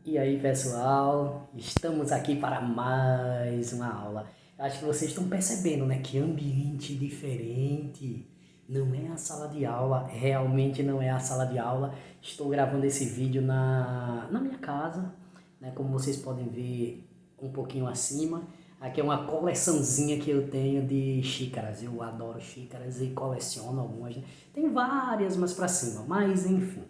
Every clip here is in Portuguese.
E aí, pessoal, estamos aqui para mais uma aula. Acho que vocês estão percebendo, né, que ambiente diferente. Não é a sala de aula, realmente não é a sala de aula. Estou gravando esse vídeo na minha casa, né, como vocês podem ver um pouquinho acima. Aqui é uma coleçãozinha que eu tenho de xícaras. Eu adoro xícaras e coleciono algumas, né? Tem várias mais para cima, mas enfim.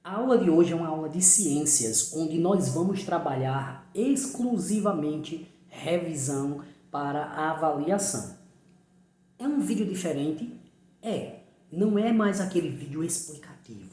A aula de hoje é uma aula de ciências, onde nós vamos trabalhar exclusivamente revisão para avaliação. É um vídeo diferente? É. Não é mais aquele vídeo explicativo,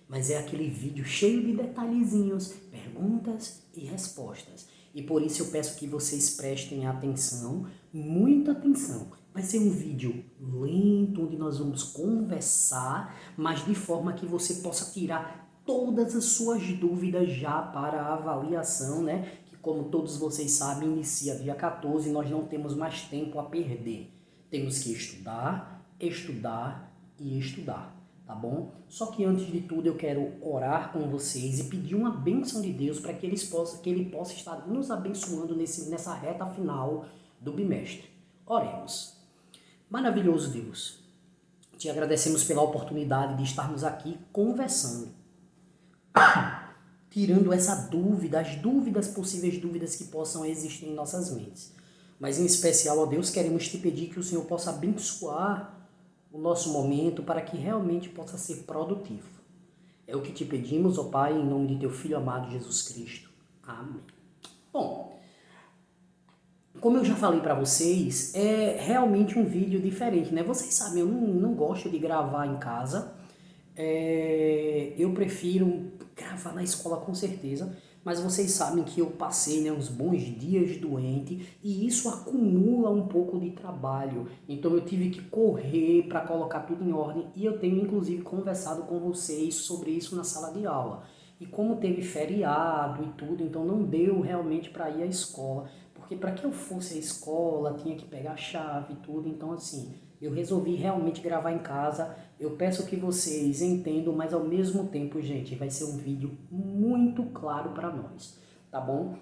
mas é aquele vídeo cheio de detalhezinhos, perguntas e respostas. E por isso eu peço que vocês prestem atenção, muita atenção. Vai ser um vídeo lento, onde nós vamos conversar, mas de forma que você possa tirar todas as suas dúvidas já para a avaliação, né? Que como todos vocês sabem, inicia dia 14 e nós não temos mais tempo a perder. Temos que estudar, estudar e estudar, tá bom? Só que antes de tudo eu quero orar com vocês e pedir uma bênção de Deus para que Ele possa estar nos abençoando nessa reta final do bimestre. Oremos. Maravilhoso Deus, te agradecemos pela oportunidade de estarmos aqui conversando, tirando essa dúvida, as dúvidas, possíveis dúvidas que possam existir em nossas mentes. Mas em especial, ó Deus, queremos te pedir que o Senhor possa abençoar o nosso momento para que realmente possa ser produtivo. É o que te pedimos, ó Pai, em nome de teu Filho amado Jesus Cristo. Amém. Bom, como eu já falei para vocês, é realmente um vídeo diferente, né? Vocês sabem, eu não gosto de gravar em casa. Eu prefiro gravar na escola com certeza, mas vocês sabem que eu passei, né, uns bons dias doente e isso acumula um pouco de trabalho. Então eu tive que correr para colocar tudo em ordem e eu tenho inclusive conversado com vocês sobre isso na sala de aula. E como teve feriado e tudo, então não deu realmente para ir à escola, porque para que eu fosse à escola tinha que pegar a chave e tudo, então assim, eu resolvi realmente gravar em casa. Eu peço que vocês entendam, mas ao mesmo tempo, gente, vai ser um vídeo muito claro para nós, tá bom?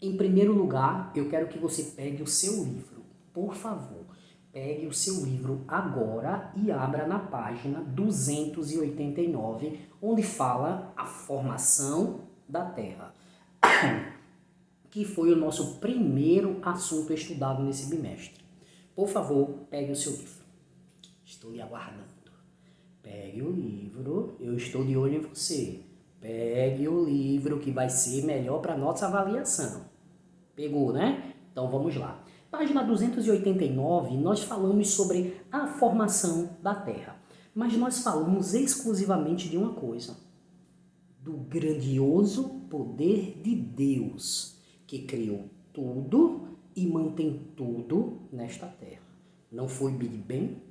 Em primeiro lugar, eu quero que você pegue o seu livro, por favor. Pegue o seu livro agora e abra na página 289, onde fala a formação da Terra, que foi o nosso primeiro assunto estudado nesse bimestre. Por favor, pegue o seu livro. Estou lhe aguardando. Pegue o livro, eu estou de olho em você. Pegue o livro que vai ser melhor para nossa avaliação. Pegou, né? Então vamos lá. Página 289, nós falamos sobre a formação da Terra. Mas nós falamos exclusivamente de uma coisa: do grandioso poder de Deus, que criou tudo e mantém tudo nesta Terra. Não foi Big Bang,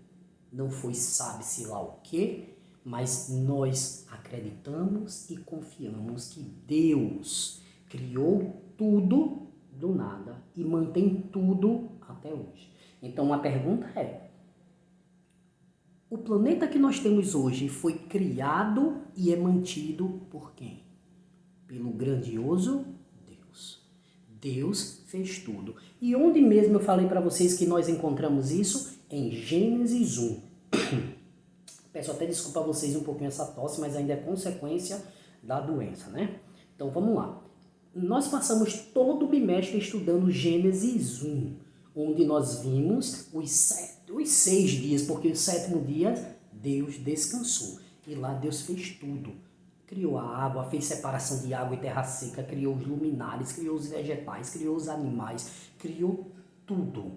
não foi sabe-se lá o quê, mas nós acreditamos e confiamos que Deus criou tudo do nada e mantém tudo até hoje. Então a pergunta é: o planeta que nós temos hoje foi criado e é mantido por quem? Pelo grandioso Deus. Deus fez tudo. E onde mesmo eu falei para vocês que nós encontramos isso? Em Gênesis 1. Peço até desculpa a vocês um pouquinho essa tosse, mas ainda é consequência da doença, né? Então vamos lá. Nós passamos todo o bimestre estudando Gênesis 1, onde nós vimos os 6 dias, porque o 7º dia Deus descansou. E lá Deus fez tudo. Criou a água, fez separação de água e terra seca, criou os luminares, criou os vegetais, criou os animais, criou tudo.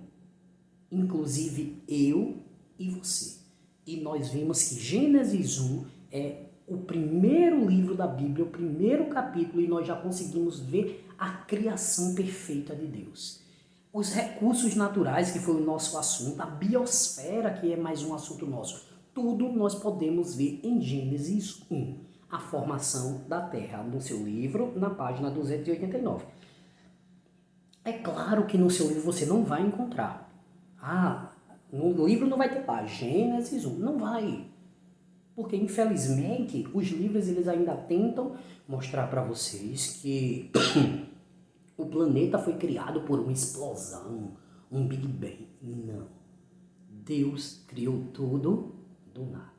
Inclusive eu e você. E nós vimos que Gênesis 1 é o primeiro livro da Bíblia, o primeiro capítulo, e nós já conseguimos ver a criação perfeita de Deus. Os recursos naturais, que foi o nosso assunto, a biosfera, que é mais um assunto nosso, tudo nós podemos ver em Gênesis 1, a formação da Terra, no seu livro, na página 289. É claro que no seu livro você não vai encontrar. No livro não vai ter lá, Gênesis 1, não vai. Porque, infelizmente, os livros eles ainda tentam mostrar para vocês que o planeta foi criado por uma explosão, um Big Bang. Não. Deus criou tudo do nada.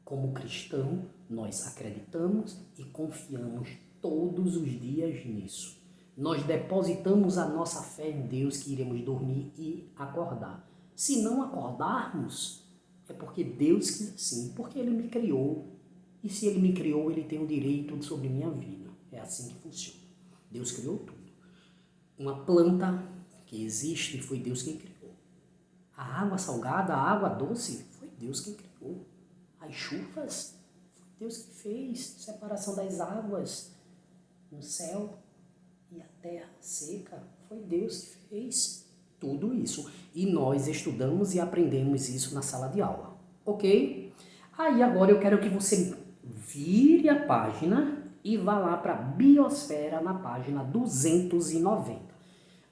Como cristão, nós acreditamos e confiamos todos os dias nisso. Nós depositamos a nossa fé em Deus que iremos dormir e acordar. Se não acordarmos, é porque Deus quis assim, porque Ele me criou. E se Ele me criou, Ele tem o direito sobre minha vida. É assim que funciona. Deus criou tudo. Uma planta que existe foi Deus quem criou. A água salgada, a água doce, foi Deus quem criou. As chuvas, foi Deus que fez. Separação das águas no céu e a terra seca, foi Deus que fez tudo isso. E nós estudamos e aprendemos isso na sala de aula, ok? Aí agora eu quero que você vire a página e vá lá para a Biosfera na página 290.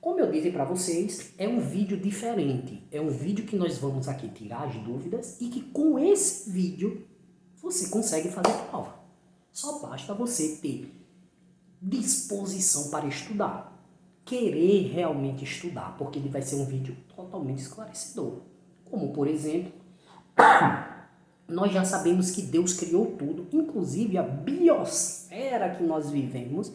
Como eu disse para vocês, é um vídeo diferente. É um vídeo que nós vamos aqui tirar as dúvidas e que com esse vídeo você consegue fazer prova. Só basta você ter disposição para estudar. Querer realmente estudar, porque ele vai ser um vídeo totalmente esclarecedor. Como, por exemplo, nós já sabemos que Deus criou tudo, inclusive a biosfera que nós vivemos,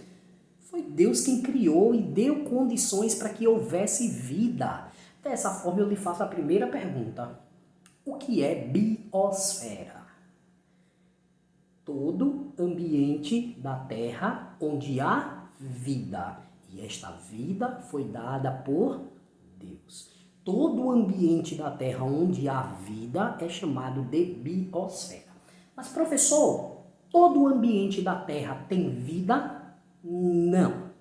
foi Deus quem criou e deu condições para que houvesse vida. Dessa forma eu lhe faço a primeira pergunta. O que é biosfera? Todo ambiente da Terra onde há vida. E esta vida foi dada por Deus. Todo ambiente da Terra onde há vida é chamado de biosfera. Mas, professor, todo ambiente da Terra tem vida? Não.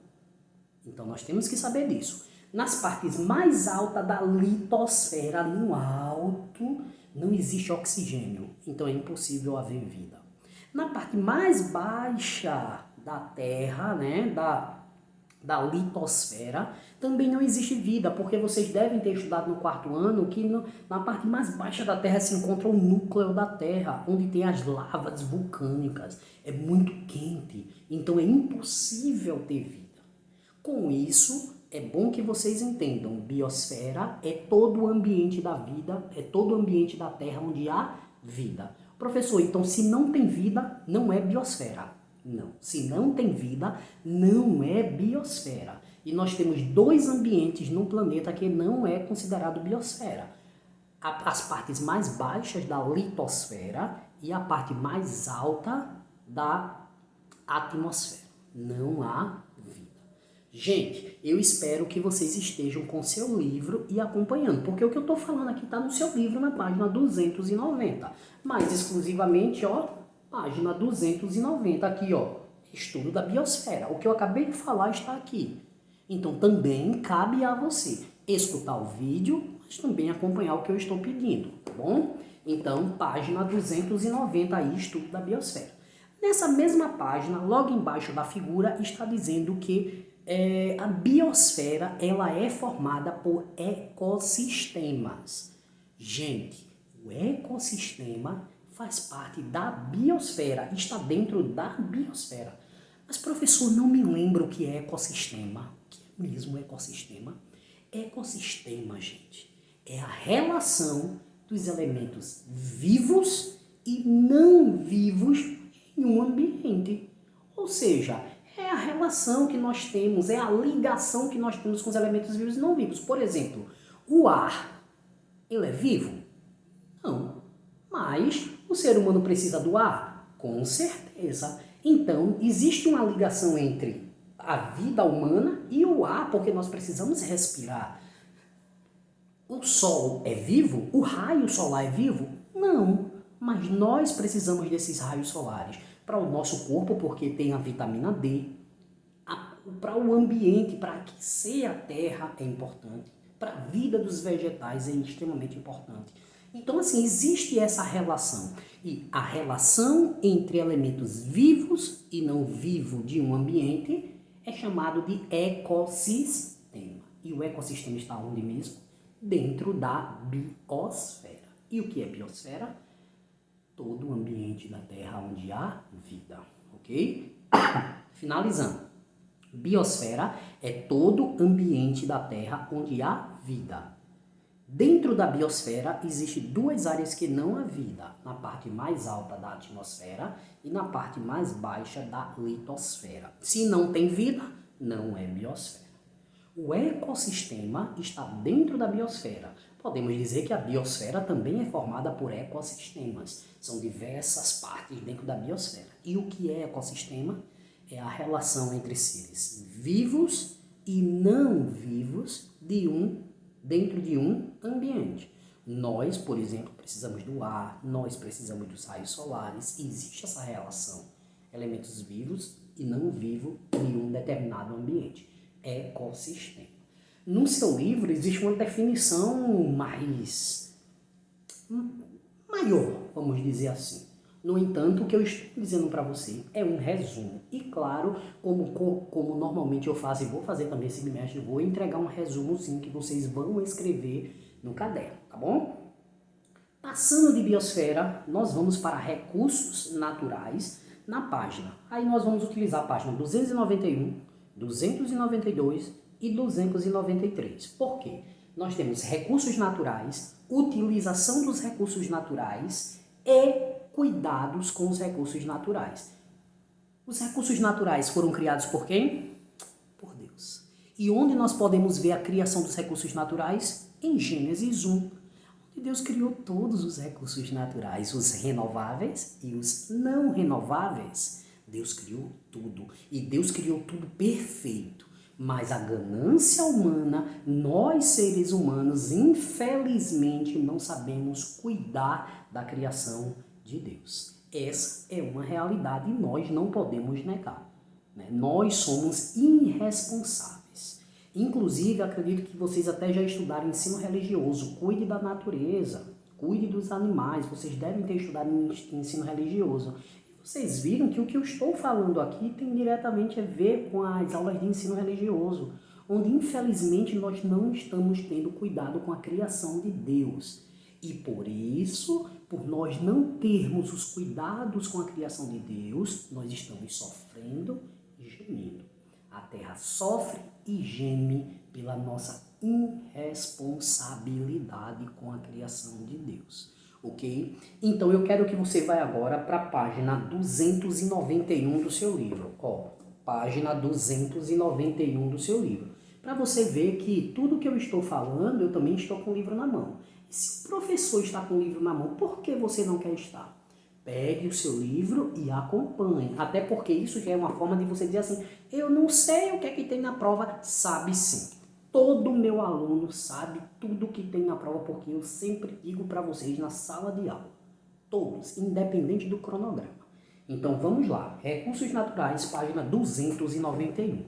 Então, nós temos que saber disso. Nas partes mais altas da litosfera, no alto, não existe oxigênio. Então, é impossível haver vida. Na parte mais baixa da Terra, né, da litosfera, também não existe vida, porque vocês devem ter estudado no quarto ano que na parte mais baixa da Terra se encontra o núcleo da Terra, onde tem as lavas vulcânicas. É muito quente, então é impossível ter vida. Com isso, é bom que vocês entendam, biosfera é todo o ambiente da vida, é todo o ambiente da Terra onde há vida. Professor, então se não tem vida, não é biosfera. Não, se não tem vida, não é biosfera. E nós temos dois ambientes no planeta que não é considerado biosfera. As partes mais baixas da litosfera e a parte mais alta da atmosfera. Não há vida. Gente, eu espero que vocês estejam com seu livro e acompanhando, porque o que eu estou falando aqui está no seu livro na página 290, mais exclusivamente, ó, página 290 aqui, ó, estudo da biosfera. O que eu acabei de falar está aqui. Então também cabe a você escutar o vídeo, mas também acompanhar o que eu estou pedindo, tá bom? Então, página 290 aí, estudo da biosfera. Nessa mesma página, logo embaixo da figura, está dizendo que a biosfera ela é formada por ecossistemas. Gente, o ecossistema faz parte da biosfera, está dentro da biosfera. Mas, professor, não me lembro o que é ecossistema. O que é mesmo ecossistema? Ecossistema, gente, é a relação dos elementos vivos e não vivos em um ambiente. Ou seja, é a relação que nós temos, é a ligação que nós temos com os elementos vivos e não vivos. Por exemplo, o ar, ele é vivo? Não. Mas o ser humano precisa do ar? Com certeza. Então, existe uma ligação entre a vida humana e o ar, porque nós precisamos respirar. O sol é vivo? O raio solar é vivo? Não. Mas nós precisamos desses raios solares para o nosso corpo, porque tem a vitamina D, para o ambiente, para aquecer a terra é importante, para a vida dos vegetais é extremamente importante. Então, assim, existe essa relação. E a relação entre elementos vivos e não vivos de um ambiente é chamado de ecossistema. E o ecossistema está onde mesmo? Dentro da biosfera. E o que é biosfera? todo o ambiente da Terra onde há vida, ok? Finalizando. Biosfera é todo ambiente da Terra onde há vida. Dentro da biosfera existem duas áreas que não há vida, na parte mais alta da atmosfera e na parte mais baixa da litosfera. Se não tem vida, não é biosfera. O ecossistema está dentro da biosfera. Podemos dizer que a biosfera também é formada por ecossistemas. São diversas partes dentro da biosfera. E o que é ecossistema? É a relação entre seres vivos e não vivos dentro de um ambiente. Nós, por exemplo, precisamos do ar, nós precisamos dos raios solares, e existe essa relação. Elementos vivos e não vivos em um determinado ambiente. Ecossistema. No seu livro existe uma definição maior, vamos dizer assim. No entanto, o que eu estou dizendo para você é um resumo. E claro, como normalmente eu faço e vou fazer também esse bimestre, eu vou entregar um resumozinho que vocês vão escrever no caderno, tá bom? Passando de biosfera, nós vamos para recursos naturais na página. Aí nós vamos utilizar a página 291, 292 e 293. Por quê? Nós temos recursos naturais, utilização dos recursos naturais e cuidados com os recursos naturais. Os recursos naturais foram criados por quem? Por Deus. E onde nós podemos ver a criação dos recursos naturais? Em Gênesis 1, onde Deus criou todos os recursos naturais, os renováveis e os não renováveis. Deus criou tudo. E Deus criou tudo perfeito. Mas a ganância humana, nós seres humanos, infelizmente, não sabemos cuidar da criação de Deus. Essa é uma realidade e nós não podemos negar, né? Nós somos irresponsáveis. Inclusive, acredito que vocês até já estudaram ensino religioso. Cuide da natureza, cuide dos animais. Vocês devem ter estudado ensino religioso. E vocês viram que o que eu estou falando aqui tem diretamente a ver com as aulas de ensino religioso, onde infelizmente nós não estamos tendo cuidado com a criação de Deus. E por isso, por nós não termos os cuidados com a criação de Deus, nós estamos sofrendo e gemendo. A terra sofre e geme pela nossa irresponsabilidade com a criação de Deus. Ok? Então eu quero que você vá agora para a página 291 do seu livro. Ó, página 291 do seu livro. Para você ver que tudo que eu estou falando, eu também estou com o livro na mão. E se o professor está com o livro na mão, por que você não quer estar? Pegue o seu livro e acompanhe. Até porque isso já é uma forma de você dizer assim, eu não sei o que é que tem na prova. Sabe sim. Todo meu aluno sabe tudo que tem na prova, porque eu sempre digo para vocês na sala de aula. Todos, independente do cronograma. Então vamos lá. Recursos naturais, página 291.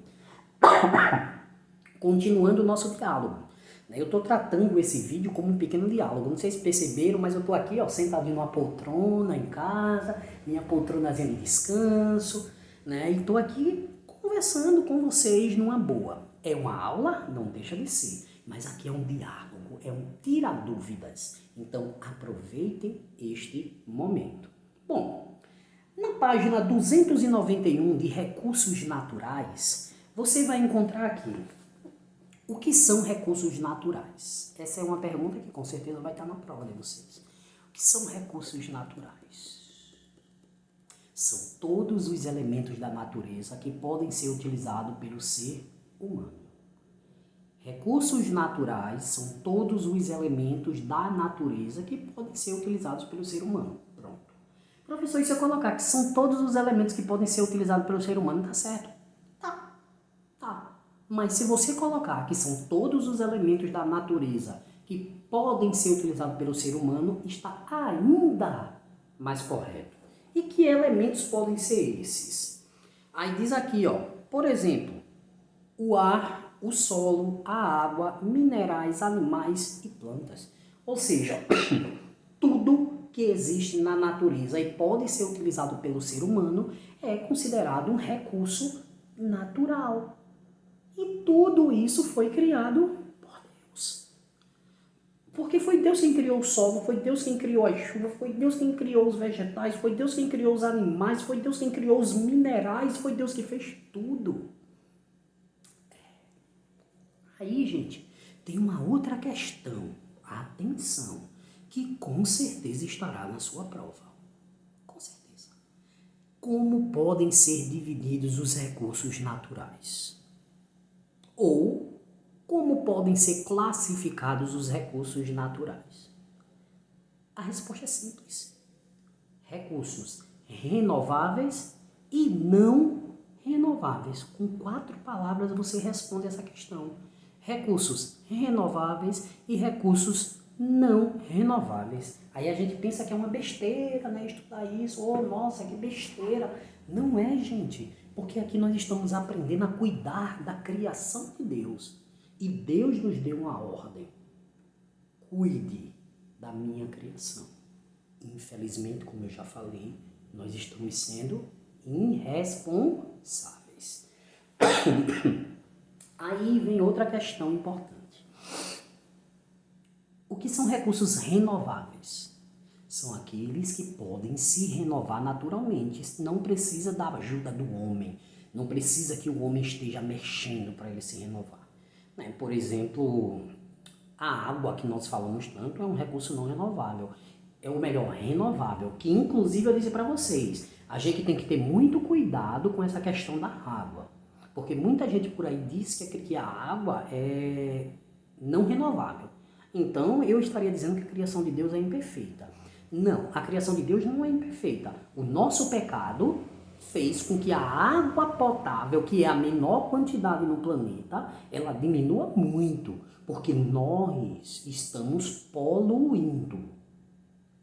Continuando o nosso diálogo. Eu estou tratando esse vídeo como um pequeno diálogo. Não sei se perceberam, mas eu estou aqui, ó, sentadinho numa poltrona em casa, minha poltronazinha de descanso, né? E estou aqui conversando com vocês numa boa. É uma aula? Não deixa de ser. Mas aqui é um diálogo, é um tira-dúvidas. Então aproveitem este momento. Bom, na página 291 de Recursos Naturais, você vai encontrar aqui o que são recursos naturais? Essa é uma pergunta que com certeza vai estar na prova de vocês. O que são recursos naturais? São todos os elementos da natureza que podem ser utilizados pelo ser humano. Recursos naturais são todos os elementos da natureza que podem ser utilizados pelo ser humano. Pronto. Professor, e se eu colocar que são todos os elementos que podem ser utilizados pelo ser humano, tá certo? Tá. Mas se você colocar que são todos os elementos da natureza que podem ser utilizados pelo ser humano, está ainda mais correto. E que elementos podem ser esses? Aí diz aqui, ó, por exemplo, o ar, o solo, a água, minerais, animais e plantas. Ou seja, tudo que existe na natureza e pode ser utilizado pelo ser humano é considerado um recurso natural. E tudo isso foi criado por Deus. Porque foi Deus quem criou o solo, foi Deus quem criou a chuva, foi Deus quem criou os vegetais, foi Deus quem criou os animais, foi Deus quem criou os minerais, foi Deus que fez tudo. Aí, gente, tem uma outra questão, atenção, que com certeza estará na sua prova. Com certeza. Como podem ser divididos os recursos naturais? Ou como podem ser classificados os recursos naturais? A resposta é simples. Recursos renováveis e não renováveis. Com 4 palavras você responde essa questão. Recursos renováveis e recursos não renováveis. Aí a gente pensa que é uma besteira, né? Estudar isso. Oh, nossa, que besteira. Não é, gente. Porque aqui nós estamos aprendendo a cuidar da criação de Deus. E Deus nos deu uma ordem. Cuide da minha criação. Infelizmente, como eu já falei, nós estamos sendo irresponsáveis. Aí vem outra questão importante. O que são recursos renováveis? São aqueles que podem se renovar naturalmente. Não precisa da ajuda do homem. Não precisa que o homem esteja mexendo para ele se renovar. Por exemplo, a água que nós falamos tanto é um recurso não renovável. É o melhor, renovável, que inclusive eu disse para vocês, a gente tem que ter muito cuidado com essa questão da água. Porque muita gente por aí diz que a água é não renovável. Então eu estaria dizendo que a criação de Deus é imperfeita. Não, a criação de Deus não é imperfeita. O nosso pecado fez com que a água potável, que é a menor quantidade no planeta, ela diminua muito, porque nós estamos poluindo.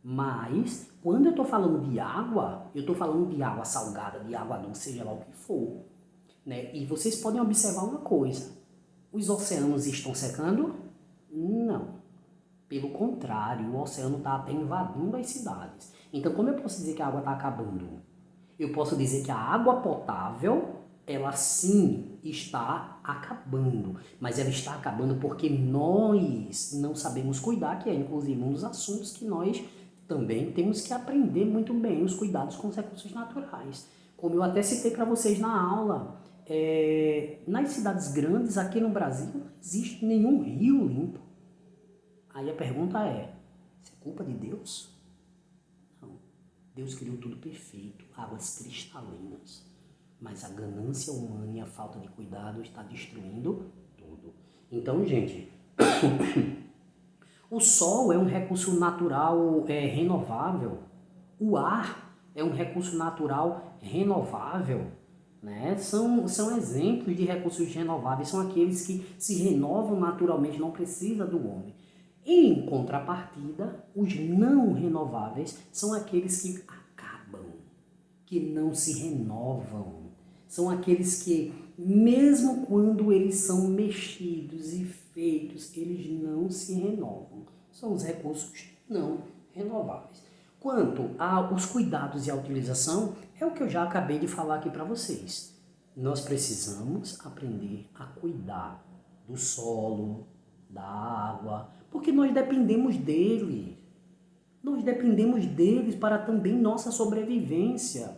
Mas, quando eu estou falando de água, eu estou falando de água salgada, de água doce, seja lá o que for. Né? E vocês podem observar uma coisa. Os oceanos estão secando? Não. Pelo contrário, o oceano está até invadindo as cidades. Então, como eu posso dizer que a água está acabando? Eu posso dizer que a água potável, ela sim está acabando. Mas ela está acabando porque nós não sabemos cuidar, que é inclusive um dos assuntos que nós também temos que aprender muito bem, os cuidados com os recursos naturais. Como eu até citei para vocês na aula, nas cidades grandes, aqui no Brasil, não existe nenhum rio limpo. Aí a pergunta é, isso é culpa de Deus? Não. Deus criou tudo perfeito, águas cristalinas. Mas a ganância humana e a falta de cuidado está destruindo tudo. Então, gente, o sol é um recurso natural renovável. O ar é um recurso natural renovável. Né? São exemplos de recursos renováveis, são aqueles que se renovam naturalmente, não precisa do homem. Em contrapartida, os não renováveis são aqueles que acabam, que não se renovam. São aqueles que, mesmo quando eles são mexidos e feitos, eles não se renovam. São os recursos não renováveis. Quanto aos cuidados e à utilização, é o que eu já acabei de falar aqui para vocês. Nós precisamos aprender a cuidar do solo, da água, porque nós dependemos dele. Nós dependemos deles para também nossa sobrevivência.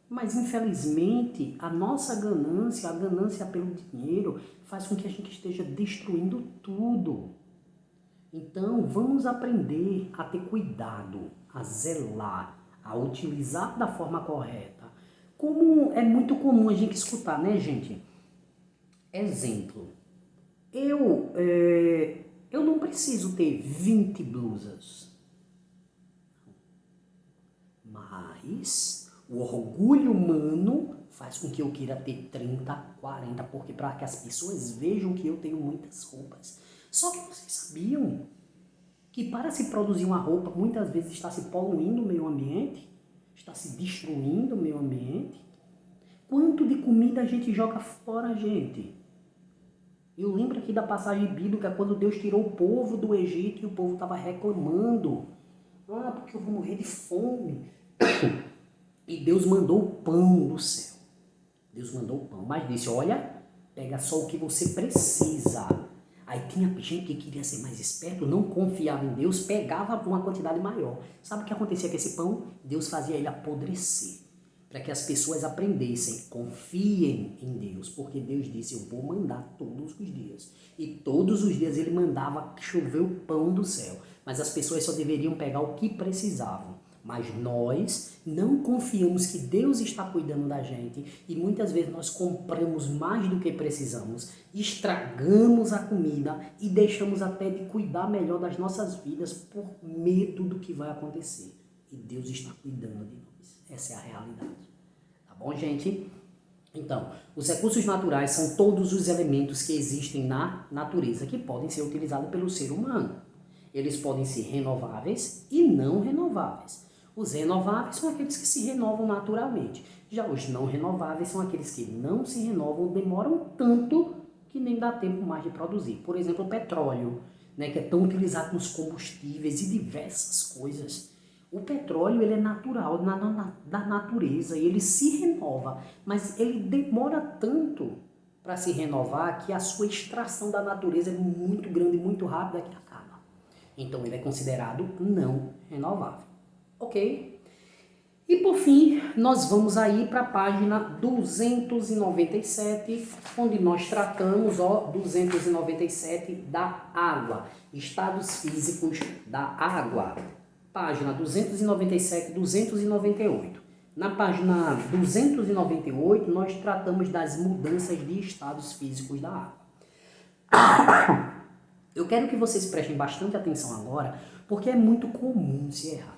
Mas, infelizmente, a nossa ganância, a ganância pelo dinheiro, faz com que a gente esteja destruindo tudo. Então, vamos aprender a ter cuidado, a zelar, a utilizar da forma correta. Como é muito comum a gente escutar, né, gente? Exemplo. Eu não preciso ter 20 blusas. Mas o orgulho humano faz com que eu queira ter 30, 40, porque para que as pessoas vejam que eu tenho muitas roupas. Só que vocês sabiam que para se produzir uma roupa, muitas vezes está se poluindo o meio ambiente, está se destruindo o meio ambiente? Quanto de comida a gente joga fora, gente? Eu lembro aqui da passagem bíblica, quando Deus tirou o povo do Egito e o povo estava reclamando. Ah, porque eu vou morrer de fome. E Deus mandou o pão do céu. Deus mandou o pão, mas disse, olha, pega só o que você precisa. Aí tinha gente que queria ser mais esperto, não confiava em Deus, pegava uma quantidade maior. Sabe o que acontecia com esse pão? Deus fazia ele apodrecer, para que as pessoas aprendessem, confiem em Deus, porque Deus disse, eu vou mandar todos os dias. E todos os dias ele mandava chover o pão do céu, mas as pessoas só deveriam pegar o que precisavam. Mas nós não confiamos que Deus está cuidando da gente e muitas vezes nós compramos mais do que precisamos, estragamos a comida e deixamos até de cuidar melhor das nossas vidas por medo do que vai acontecer. E Deus está cuidando de nós. Essa é a realidade. Tá bom, gente? Então, os recursos naturais são todos os elementos que existem na natureza que podem ser utilizados pelo ser humano. Eles podem ser renováveis e não renováveis. Os renováveis são aqueles que se renovam naturalmente. Já os não renováveis são aqueles que não se renovam, demoram tanto que nem dá tempo mais de produzir. Por exemplo, o petróleo, né, que é tão utilizado nos combustíveis e diversas coisas. O petróleo ele é natural, da natureza, e ele se renova, mas ele demora tanto para se renovar que a sua extração da natureza é muito grande, muito rápida que acaba. Então ele é considerado não renovável. Ok? E por fim, nós vamos aí para a página 297, onde nós tratamos, 297 da água, estados físicos da água. Página 297 e 298. Na página 298, nós tratamos das mudanças de estados físicos da água. Eu quero que vocês prestem bastante atenção agora, porque é muito comum se errar.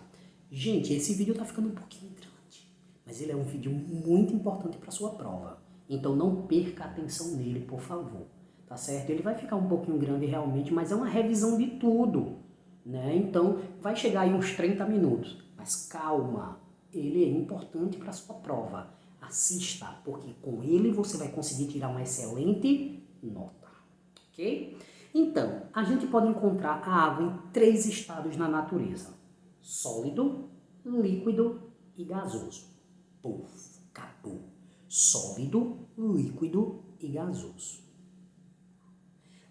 Gente, esse vídeo está ficando um pouquinho grande, mas ele é um vídeo muito importante para a sua prova. Então não perca atenção nele, por favor. Tá certo? Ele vai ficar um pouquinho grande realmente, mas é uma revisão de tudo, né? Então vai chegar aí uns 30 minutos. Mas calma, ele é importante para a sua prova. Assista, porque com ele você vai conseguir tirar uma excelente nota. Ok? Então, a gente pode encontrar a água em 3 estados na natureza. Sólido, líquido e gasoso. Puf, acabou. Sólido, líquido e gasoso.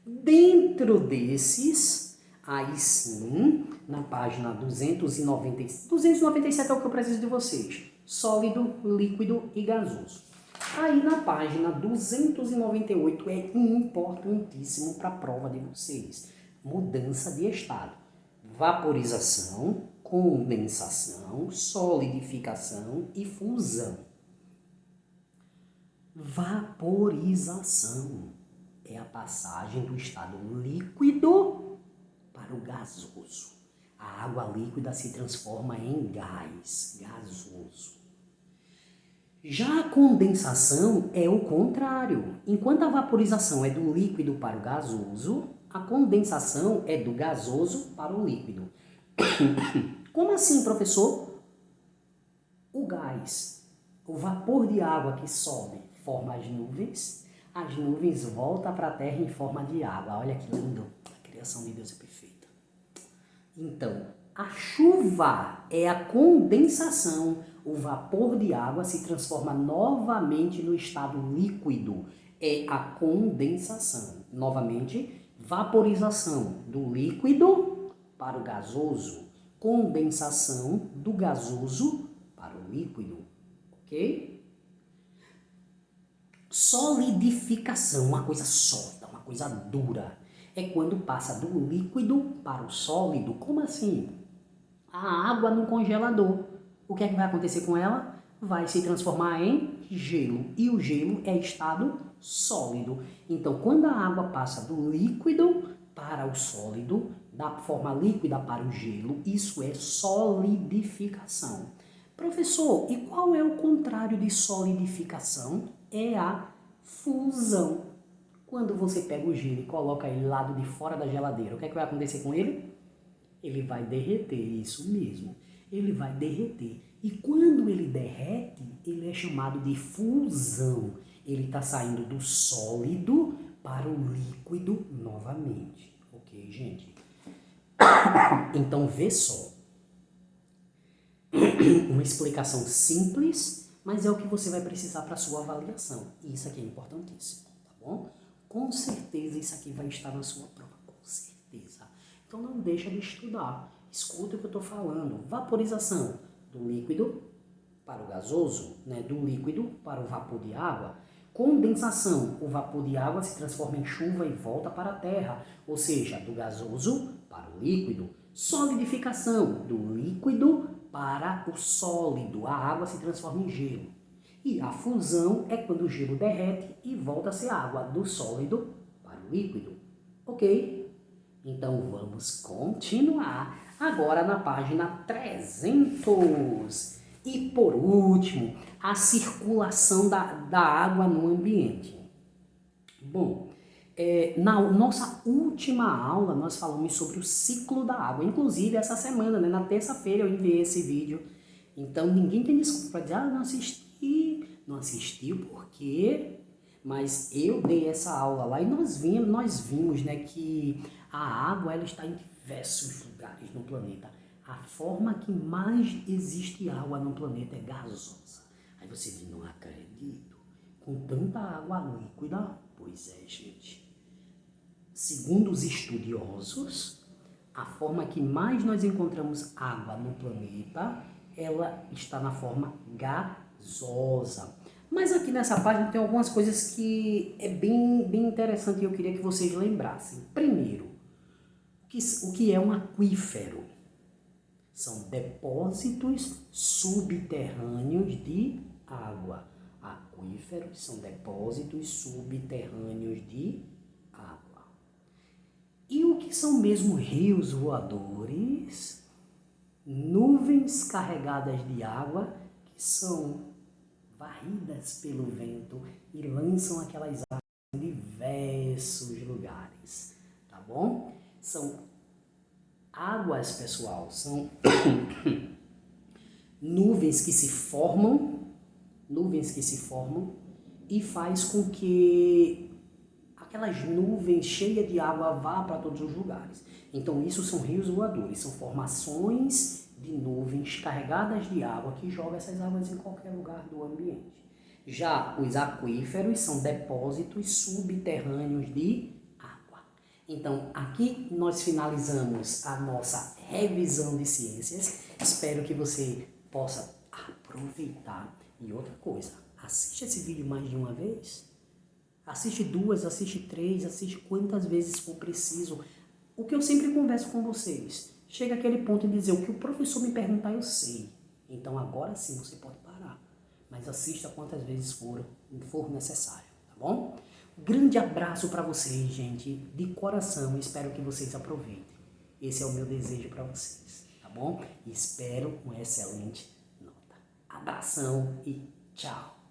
Dentro desses, aí sim, na página 297 é o que eu preciso de vocês. Sólido, líquido e gasoso. Aí na página 298 é importantíssimo para a prova de vocês. Mudança de estado. Vaporização, condensação, solidificação e fusão. Vaporização é a passagem do estado líquido para o gasoso. A água líquida se transforma em gás gasoso. Já a condensação é o contrário. Enquanto a vaporização é do líquido para o gasoso, a condensação é do gasoso para o líquido. Como assim, professor? O gás, o vapor de água que sobe, forma as nuvens voltam para a terra em forma de água. Olha que lindo, a criação de Deus é perfeita. Então, a chuva é a condensação, o vapor de água se transforma novamente no estado líquido, é a condensação. Novamente, vaporização do líquido para o gasoso, condensação do gasoso para o líquido, ok? Solidificação, uma coisa sólida, uma coisa dura, é quando passa do líquido para o sólido. Como assim? A água no congelador, o que é que vai acontecer com ela? Vai se transformar em gelo, e o gelo é estado sólido. Então, quando a água passa do líquido para o sólido, da forma líquida para o gelo, isso é solidificação. Professor, e qual é o contrário de solidificação? É a fusão. Quando você pega o gelo e coloca ele lá de fora da geladeira, o que é que vai acontecer com ele? Ele vai derreter, isso mesmo. Ele vai derreter. E quando ele derrete, ele é chamado de fusão. Ele está saindo do sólido para o líquido novamente. Ok, gente? Então, vê só. Uma explicação simples, mas é o que você vai precisar para a sua avaliação. E isso aqui é importantíssimo, tá bom? Com certeza isso aqui vai estar na sua prova, com certeza. Então não deixa de estudar. Escuta o que eu estou falando. Vaporização do líquido para o gasoso, né? Do líquido para o vapor de água. Condensação, o vapor de água se transforma em chuva e volta para a terra, ou seja, do gasoso para o líquido. Solidificação, do líquido para o sólido, a água se transforma em gelo. E a fusão é quando o gelo derrete e volta a ser água, do sólido para o líquido. Ok? Então vamos continuar agora na página 300. E por último, a circulação da água no ambiente. Bom, na nossa última aula nós falamos sobre o ciclo da água. Inclusive essa semana, né, na terça-feira eu enviei esse vídeo. Então ninguém tem desculpa para dizer, não assisti. Não assistiu por quê? Mas eu dei essa aula lá e nós vimos, né, que a água ela está em diversos lugares no planeta. A forma que mais existe água no planeta é gasosa. Aí você diz, não acredito. Com tanta água líquida? Pois é, gente. Segundo os estudiosos, a forma que mais nós encontramos água no planeta, ela está na forma gasosa. Mas aqui nessa página tem algumas coisas que é bem interessante e eu queria que vocês lembrassem. Primeiro, o que é um aquífero? São depósitos subterrâneos de água. Aquíferos são depósitos subterrâneos de água. E o que são mesmo rios voadores? Nuvens carregadas de água que são varridas pelo vento e lançam aquelas águas em diversos lugares, tá bom? São águas, pessoal, são nuvens que se formam e faz com que aquelas nuvens cheias de água vá para todos os lugares. Então isso são rios voadores, são formações de nuvens carregadas de água que jogam essas águas em qualquer lugar do ambiente. Já os aquíferos são depósitos subterrâneos de água. Então aqui nós finalizamos a nossa revisão de ciências. Espero que você possa aproveitar. E outra coisa, assiste esse vídeo mais de uma vez. Assiste 2, assiste 3, assiste quantas vezes for preciso. O que eu sempre converso com vocês, chega aquele ponto de dizer o que o professor me perguntar eu sei. Então agora sim você pode parar. Mas assista quantas vezes for necessário, tá bom? Grande abraço para vocês, gente, de coração. Espero que vocês aproveitem. Esse é o meu desejo para vocês, tá bom? E espero uma excelente nota. Abração e tchau!